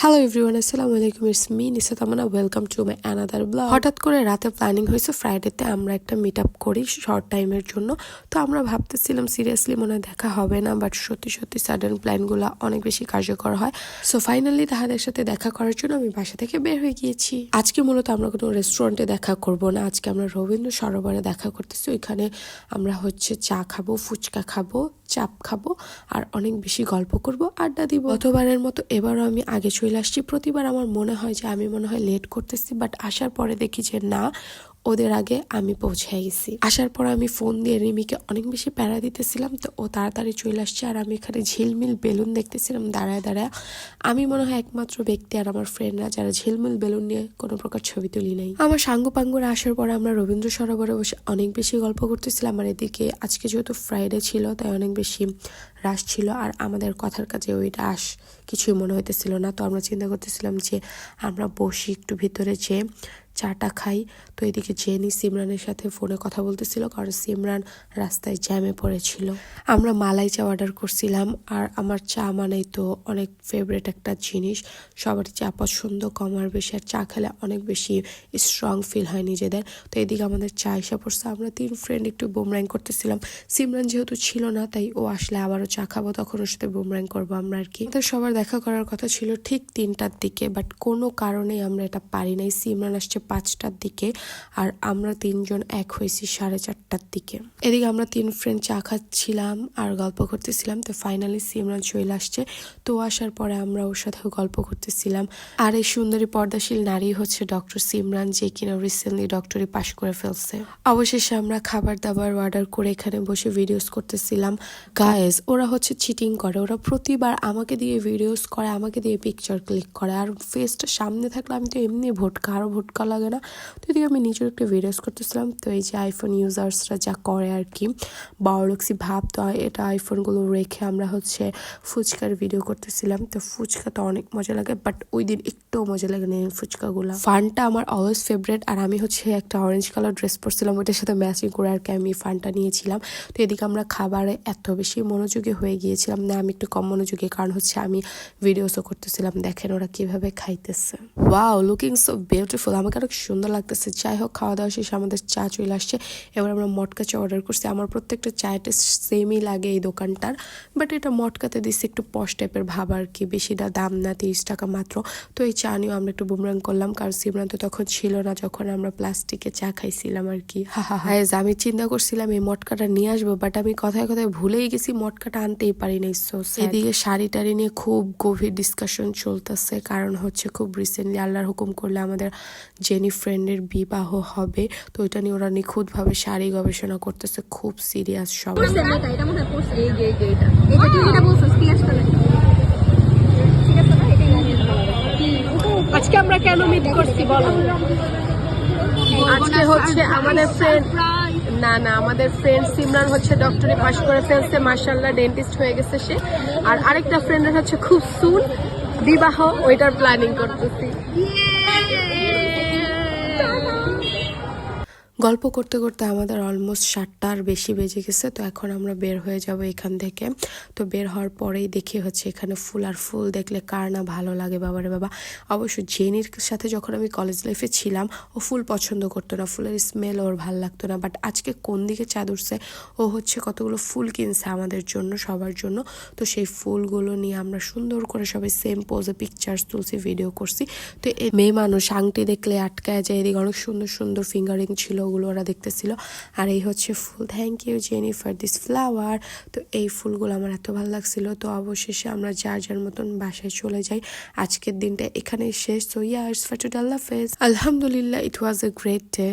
Hello everyone, আসসালামু আলাইকুম। It's me Nisha Tamanna. Welcome to my another blog. হঠাৎ করে রাতে প্ল্যানিং হয়েছে ফ্রাইডেতে আমরা একটা মিট আপ করি শর্ট টাইমের জন্য। তো আমরা ভাবতেছিলাম সিরিয়াসলি মনে হয় দেখা হবে না, বাট সত্যি সত্যি সাডেন প্ল্যানগুলো অনেক বেশি কার্যকর হয়। সো ফাইনালি তাহাদের সাথে দেখা করার জন্য আমি বাসা থেকে বের হয়ে গিয়েছি। আজকে মূলত আমরা কোনো রেস্টুরেন্টে দেখা করব না, আজকে আমরা রবীন্দ্র সরোবরে দেখা করতেছি। ওইখানে আমরা চা খাবো, ফুচকা খাবো, চাপ খাবো আর অনেক বেশি গল্প করব, আড্ডা দিব। গতবারের মতো এবারও আমি আগে চলে আসছি। প্রতিবার আমার মনে হয় যে আমি লেট করতেছি, বাট আসার পরে দেখি যে না, ওদের আগে আমি পৌঁছে গেছি। আসার পর আমি ফোন দিয়ে রিমিকে অনেক বেশি প্যারা দিতেছিলাম, তো ও তাড়াতাড়ি চলে আসছে। আর আমি এখানে ঝিলমিল বেলুন দেখতেছিলাম দাঁড়ায় দাঁড়ায়। আমি মনে হয় একমাত্র ব্যক্তি আর আমার ফ্রেন্ডরা যারা ঝিলমিল বেলুন নিয়ে কোনো প্রকার ছবি তুলি নাই। আমার সাঙ্গু পাঙ্গুরা আসার পরে আমরা রবীন্দ্র সরোবরে বসে অনেক বেশি গল্প করতেছিলাম। আর এদিকে আজকে যেহেতু ফ্রাইডে ছিল তাই অনেক বেশি রাশ ছিল, আর আমাদের কথার কাজে ওই রাশ কিছুই মনে হইতেছিল না। তো আমরা চিন্তা করতেছিলাম যে আমরা বসি একটু ভিতরে যে চাটা খাই। তো এদিকে জেনি সিমরানের সাথে ফোনে কথা বলতেছিল, কারণ সিমরান রাস্তায় জ্যামে পড়েছিল। আমরা মালাই চা অর্ডার করছিলাম, আর আমার চা মানেই তো অনেক ফেভারিট একটা জিনিস। সবার চা পছন্দ কম আর বেশি, আর চা খেলে অনেক বেশি স্ট্রং ফিল হয় নিজেদের। তো এদিকে আমাদের চা এসে পড়ছে। আমরা 3 ফ্রেন্ড একটু বুমরাং করতেছিলাম। সিমরান যেহেতু ছিল না তাই ও আসলে আবারও চা খাবো, তখন ওর সাথে বুমরাং করবো আমরা আর কি। আমাদের সবার দেখা করার কথা ছিল ঠিক 3টার দিকে, বাট কোনো কারণেই আমরা এটা পারি নাই। সিমরান আসছে 5টার দিকে আর আমরা 3 জন এক হয়েছি 4:30টার দিকে। এদিকে আমরা 3 ফ্রেন্ড চা খাচ্ছিলাম আর গল্প করতেছিলাম। তো ফাইনালি সিমরান চলে আসছে। তো আসার পরে আমরা ওর সাথে গল্প করতেছিলাম। আর এই সুন্দরী পর্দাশীল নারী ডক্টর সিমরান, যে কিনা রিসেন্টলি ডক্টরি পাশ করে ফেলছে। অবশেষে আমরা খাবার দাবার অর্ডার করে এখানে বসে ভিডিওস করতেছিলাম। গাইজ, ওরা চিটিং করে। ওরা প্রতিবার আমাকে দিয়ে ভিডিওস করে, আমাকে দিয়ে পিকচার ক্লিক করে। আর ফেসটা সামনে থাকলে আমি তো এমনি ভোটকা, আরও ভোটকা লাগে না? তো এদিকে আমি নিজের একটু ভিডিওস করতেছিলাম। তো এই যে আইফোন ইউজার্সরা যা করে আর কি, বায়োলক্সি ভাব। তো এটা আইফোনগুলো রেখে আমরা ফুচকার ভিডিও করতেছিলাম। তো ফুচকা তো অনেক মজা লাগে, বাট ওই দিন একটু মজা লাগে না ফুচকাগুলো। ফানটা আমার অলওয়েজ ফেভারিট। আর আমি একটা অরেঞ্জ কালার ড্রেস পরছিলাম, ওইটার সাথে ম্যাচিং করে আর কি আমি ফানটা নিয়েছিলাম। তো এদিকে আমরা খাবারে এত বেশি মনোযোগী হয়ে গিয়েছিলাম না, আমি একটু কম মনোযোগী, কারণ আমি ভিডিওসও করতেছিলাম। দেখেন ওরা কিভাবে খাইতেছে। Wow, looking so beautiful. আমাকে অনেক সুন্দর লাগতেছে। যাই হোক, খাওয়া দাওয়া শেষে আমাদের চা চলে আসছে। এবার আমরা মটকা চা অর্ডার করছি। আমার প্রত্যেকটা চায়ের টেস্ট সেমই লাগে এই দোকানটার, বাট এটা মটকাতে দিচ্ছে একটু পশ টাইপের ভাব আর কি। বেশিটা দাম না, 30 টাকা মাত্র। তো এই চা নিয়েও আমরা একটু বুমরাং করলাম, কারণ সিমরান তো তখন ছিল না যখন আমরা প্লাস্টিকে চা খাইছিলাম আর কি। আমি চিন্তা করছিলাম এই মটকাটা নিয়ে আসবো, বাট আমি কথায় কথায় ভুলেই গেছি, মটকাটা আনতেই পারি নাই। সো এদিকে শাড়ি টাড়ি নিয়ে খুব গভীর ডিসকাশন চলতেছে, কারণ খুব রিসেন্টলি আল্লাহর হুকুম করলে আমাদের জেনি ফ্রেন্ডের বিবাহ হবে। তো এটা নিয়ে ওরা নিখুঁতভাবে শাড়ি গবেষণা করতেছে, খুব সিরিয়াস সবাই। আজকে আমরা কেন মিট করছি বলো? আজকে আমাদের ফ্রেন্ড আমাদের ফ্রেন্ড সিমরান ডক্টরি পাশ করে ফেলছে, মাশাআল্লাহ, ডেন্টিস্ট হয়ে গেছে সে। আর আরেকটা ফ্রেন্ডের খুব সুন বিবাহ, ওইটার প্ল্যানিং করতেছি। গল্প করতে করতে আমাদের অলমোস্ট 7টার বেশি বেজে গেছে। তো এখন আমরা বের হয়ে যাব এখান থেকে। তো বের হওয়ার পরেই দেখি এখানে ফুল, আর ফুল দেখলে কার না ভালো লাগে বাবারে বাবা। অবশ্য জেনির সাথে যখন আমি কলেজ লাইফে ছিলাম, ও ফুল পছন্দ করতো না, ফুলের স্মেল ওর ভালো লাগতো না। বাট আজকে কোন দিকে চাঁদ উঠছে, ও কতগুলো ফুল কিনছে আমাদের জন্য, সবার জন্য। তো সেই ফুলগুলো নিয়ে আমরা সুন্দর করে সবাই সেম পোজে পিকচার্স তুলছি, ভিডিও করছি। তো এই মেয়ে মানুষ আংটি দেখলে আটকায় যায়। এদিকে অনেক সুন্দর সুন্দর ফিঙ্গারিং ছিল, ওগুলো ওরা দেখতেছিল। আর এই ফুল। Thank you Jenny for this flower. তো এই ফুলগুলো আমার এত ভালো লাগছিল। তো অবশেষে আমরা যার যার মতন বাসায় চলে যাই। আজকের দিনটা এখানেই শেষ। So yeah, it's for today. আল্লাহ হাফেজ। আলহামদুলিল্লাহ, ইট ওয়াজ এ গ্রেট ডে।